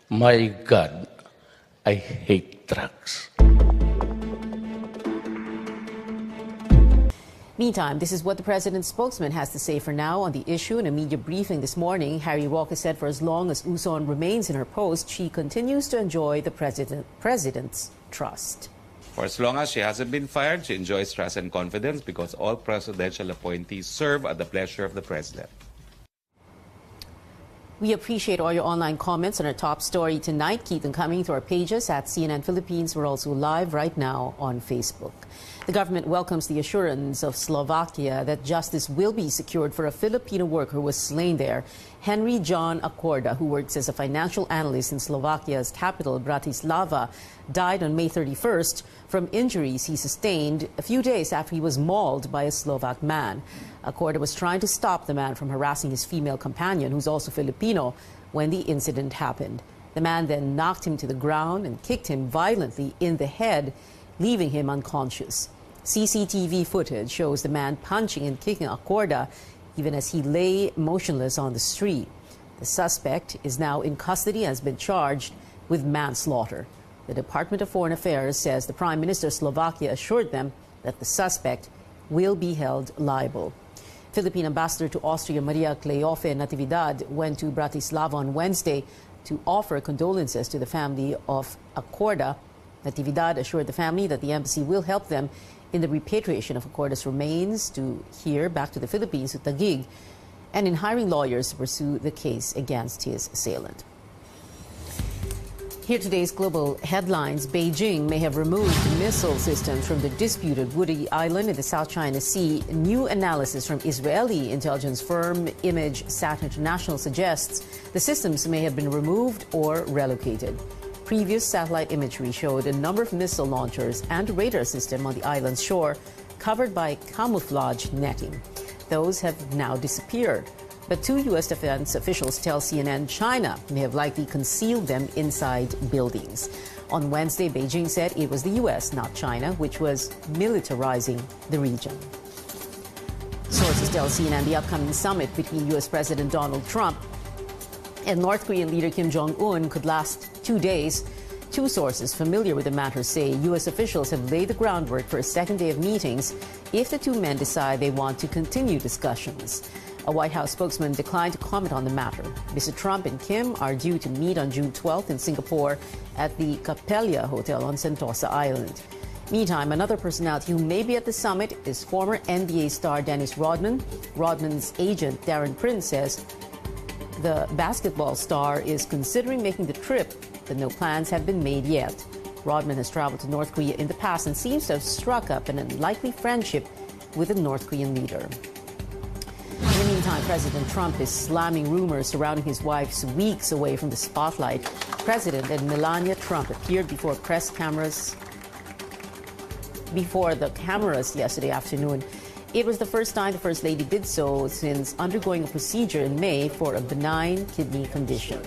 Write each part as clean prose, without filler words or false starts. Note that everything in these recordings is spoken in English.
My God, I hate drugs. Meantime, this is what the president's spokesman has to say for now on the issue. In a media briefing this morning, Harry Roque said for as long as Uson remains in her post, she continues to enjoy the president's trust. For as long as she hasn't been fired, she enjoys trust and confidence because all presidential appointees serve at the pleasure of the president. We appreciate all your online comments on our top story tonight. Keep them coming to our pages at CNN Philippines. We're also live right now on Facebook. The government welcomes the assurance of Slovakia that justice will be secured for a Filipino worker who was slain there. Henry John Acorda, who works as a financial analyst in Slovakia's capital, Bratislava, died on May 31st from injuries he sustained a few days after he was mauled by a Slovak man. Acorda was trying to stop the man from harassing his female companion, who's also Filipino, when the incident happened. The man then knocked him to the ground and kicked him violently in the head, leaving him unconscious. CCTV footage shows the man punching and kicking Acorda even as he lay motionless on the street. The suspect is now in custody and has been charged with manslaughter. The Department of Foreign Affairs says the Prime Minister of Slovakia assured them that the suspect will be held liable. Philippine Ambassador to Austria Maria Cleofe Natividad went to Bratislava on Wednesday to offer condolences to the family of Acorda. Natividad assured the family that the embassy will help them in the repatriation of Acorda's remains to here back to the Philippines to Taguig, and in hiring lawyers to pursue the case against his assailant. Here today's global headlines. Beijing may have removed missile systems from the disputed Woody Island in the South China Sea. New analysis from Israeli intelligence firm ImageSat International suggests the systems may have been removed or relocated. Previous satellite imagery showed a number of missile launchers and a radar system on the island's shore covered by camouflage netting. Those have now disappeared. But two U.S. defense officials tell CNN China may have likely concealed them inside buildings. On Wednesday, Beijing said it was the U.S., not China, which was militarizing the region. Sources tell CNN the upcoming summit between U.S. President Donald Trump and North Korean leader Kim Jong-un could last 2 days. Two sources familiar with the matter say U.S. officials have laid the groundwork for a second day of meetings if the two men decide they want to continue discussions. A White House spokesman declined to comment on the matter. Mr. Trump and Kim are due to meet on June 12th in Singapore at the Capella Hotel on Sentosa Island. Meantime, another personality who may be at the summit is former NBA star Dennis Rodman. Rodman's agent, Darren Prince, says the basketball star is considering making the trip, but no plans have been made yet. Rodman has traveled to North Korea in the past and seems to have struck up an unlikely friendship with the North Korean leader. In the meantime, President Trump is slamming rumors surrounding his wife's weeks away from the spotlight. President and Melania Trump appeared before the cameras yesterday afternoon. It was the first time the First Lady did so since undergoing a procedure in May for a benign kidney condition.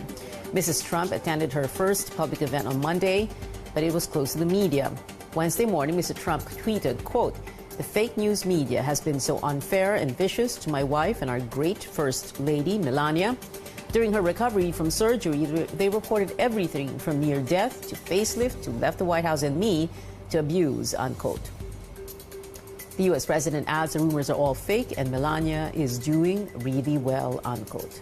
Mrs. Trump attended her first public event on Monday, but it was closed to the media. Wednesday morning, Mr. Trump tweeted, quote, "The fake news media has been so unfair and vicious to my wife and our great First Lady, Melania. During her recovery from surgery, they reported everything from near death to facelift to left the White House and me to abuse," unquote. The U.S. president adds the rumors are all fake and Melania is doing really well, unquote.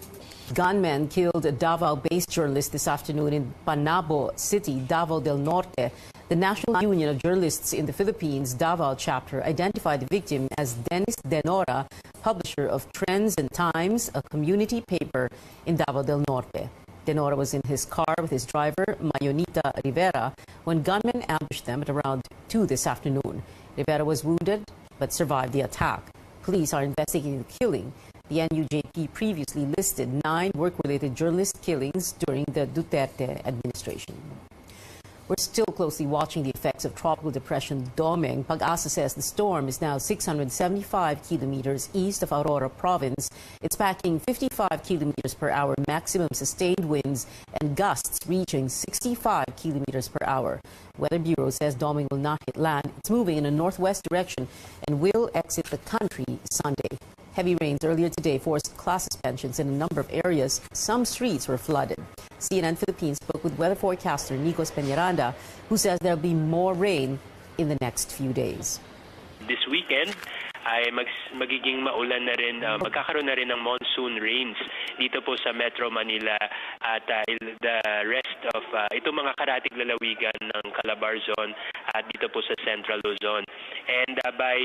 Gunmen killed a Davao-based journalist this afternoon in Panabo City, Davao del Norte. The National Union of Journalists in the Philippines, Davao chapter, identified the victim as Dennis Denora, publisher of Trends and Times, a community paper in Davao del Norte. Denora was in his car with his driver, Mayonita Rivera, when gunmen ambushed them at around 2 this afternoon. Rivera was wounded but survived the attack. Police are investigating the killing. The NUJP previously listed 9 work-related journalist killings during the Duterte administration. We're still closely watching the effects of Tropical Depression Doming. Pag-asa says the storm is now 675 kilometers east of Aurora Province. It's packing 55 kilometers per hour maximum sustained winds and gusts reaching 65 kilometers per hour. Weather Bureau says Doming will not hit land. It's moving in a northwest direction and will exit the country Sunday. Heavy rains earlier today forced class suspensions in a number of areas. Some streets were flooded. CNN Philippines spoke with weather forecaster Nikos Peñaranda, who says there'll be more rain in the next few days. This weekend ay magiging maulan na rin, magkakaroon na rin ng monsoon rains dito po sa Metro Manila at the rest of itong mga karatig lalawigan ng Calabar Zone at dito po sa Central Luzon. And by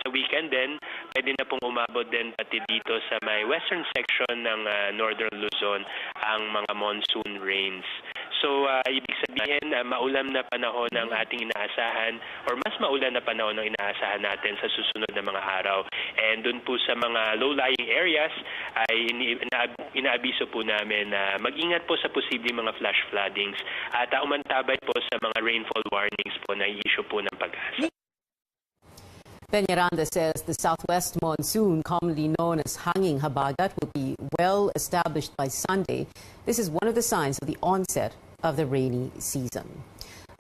sa weekend din, pwede na pong umabot din pati dito sa may western section ng Northern Luzon ang mga monsoon rains. So, ibig sabihin, maulan na panahon ang ating inaasahan or mas maulan na panahon ang inaasahan natin sa susunod na mga araw. And dun po sa mga low-lying areas ay inaabiso po namin na mag-ingat po sa posibleng mga flash floodings at umantabay po sa mga rainfall warnings po na i-issue po ng Pag-asa. Peñaranda says the southwest monsoon, commonly known as Hanging Habagat, will be well established by Sunday. This is one of the signs of the onset of the rainy season.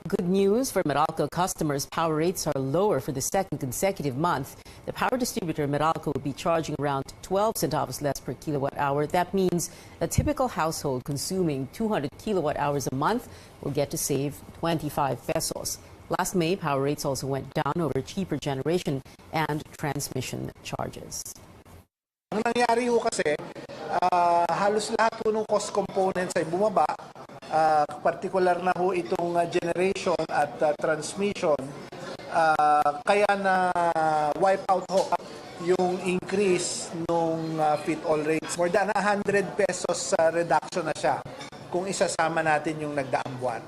Good news for Meralco customers. Power rates are lower for the second consecutive month. The power distributor Meralco will be charging around 12 centavos less per kilowatt hour. That means a typical household consuming 200 kilowatt hours a month will get to save 25 pesos. Last May, power rates also went down over cheaper generation and transmission charges. Ang nangyari ho kasi, halos lahat po ng cost components ay bumaba. Particular na ho itong generation at transmission. Kaya na wipe out ho yung increase nung fit-all rates. More than 100 pesos reduction na siya kung isasama natin yung nagdaang buwan.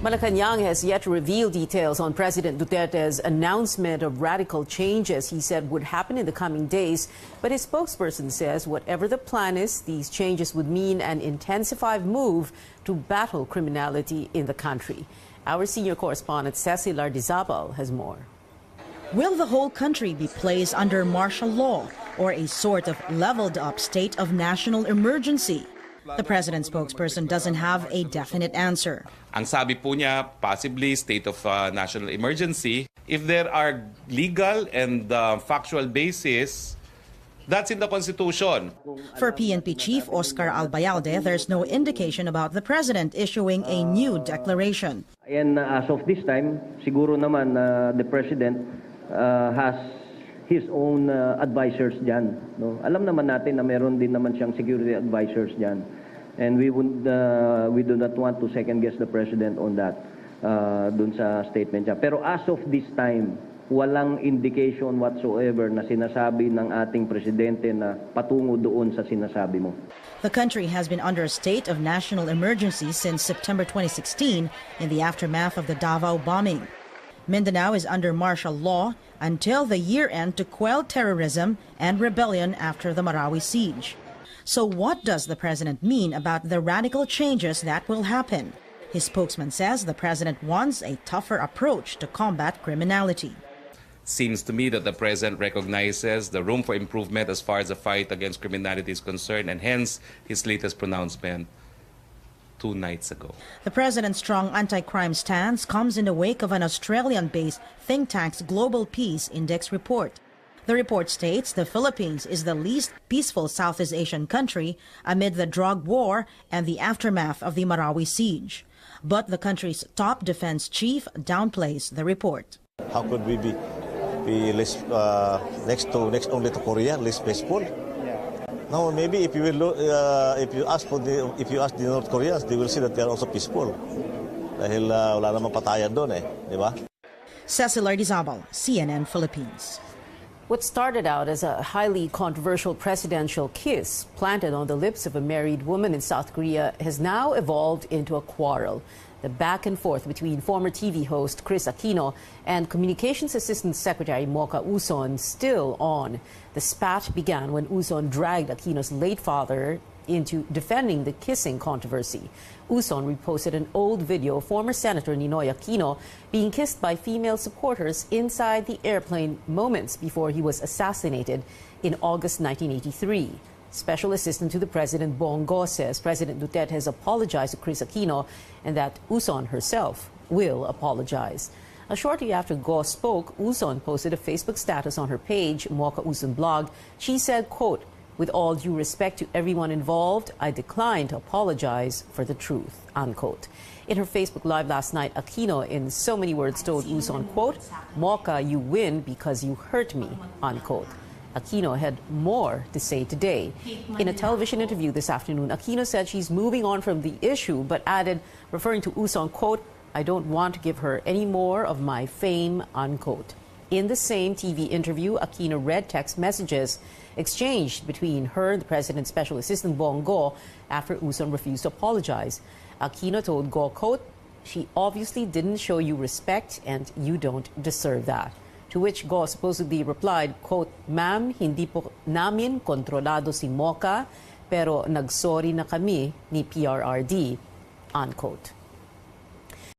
Malacanang has yet to reveal details on President Duterte's announcement of radical changes he said would happen in the coming days. But his spokesperson says whatever the plan is, these changes would mean an intensified move to battle criminality in the country. Our senior correspondent SlNlBAK has more. Will the whole country be placed under martial law or a sort of leveled-up state of national emergency? The president's spokesperson doesn't have a definite answer. Ang sabi po niya, possibly state of national emergency. If there are legal and factual basis, that's in the Constitution. For PNP Chief Oscar Albayalde, there's no indication about the president issuing a new declaration. And as of this time, siguro naman the president has his own advisors dyan. No? Alam naman natin na meron din naman siyang security advisors dyan. And we do not want to second guess the president on that dun sa statement niya. Pero as of this time, walang indication whatsoever na sinasabi ng ating presidente na patungo doon sa sinasabi mo. The country has been under a state of national emergency since September 2016 in the aftermath of the Davao bombing. Mindanao is under martial law until the year-end to quell terrorism and rebellion after the Marawi siege. So what does the president mean about the radical changes that will happen? His spokesman says the president wants a tougher approach to combat criminality. Seems to me that the president recognizes the room for improvement as far as the fight against criminality is concerned, and hence his latest pronouncement 2 nights ago. The president's strong anti-crime stance comes in the wake of an Australian-based think tank's Global Peace Index report. The report states the Philippines is the least peaceful Southeast Asian country amid the drug war and the aftermath of the Marawi siege. But the country's top defense chief downplays the report. How could we be less, next only to Korea, less peaceful? No, maybe if you ask the North Koreans, they will see that they are also peaceful. Dahil wala namang patayan doon di ba? SlNlBAK, CNN Philippines. What started out as a highly controversial presidential kiss planted on the lips of a married woman in South Korea has now evolved into a quarrel. The back and forth between former TV host Chris Aquino and Communications Assistant Secretary MOCHA USON still on. The spat began when USON dragged Aquino's late father into defending the kissing controversy. USON reposted an old video of former Senator Ninoy Aquino being kissed by female supporters inside the airplane moments before he was assassinated in August 1983. Special Assistant to the President Bongo says President Duterte has apologized to Chris Aquino and that USON herself will apologize. Shortly after Go spoke, USON posted a Facebook status on her page, MOCHA USON blog. She said, quote, With all due respect to everyone involved, I decline to apologize for the truth, unquote. In her Facebook Live last night, Aquino, in so many words, told Uson, quote, "Mocha, you win because you hurt me," unquote. Aquino had more to say today. In a television interview this afternoon, Aquino said she's moving on from the issue, but added, referring to Uson, quote, "I don't want to give her any more of my fame," unquote. In the same TV interview, Aquino read text messages exchanged between her and the President's Special Assistant Bong Go after Uson refused to apologize. Aquino told Go, quote, "She obviously didn't show you respect and you don't deserve that." To which Go supposedly replied, quote, "Ma'am, hindi po namin kontrolado si Mocha, pero nagsorry na kami ni PRRD," unquote.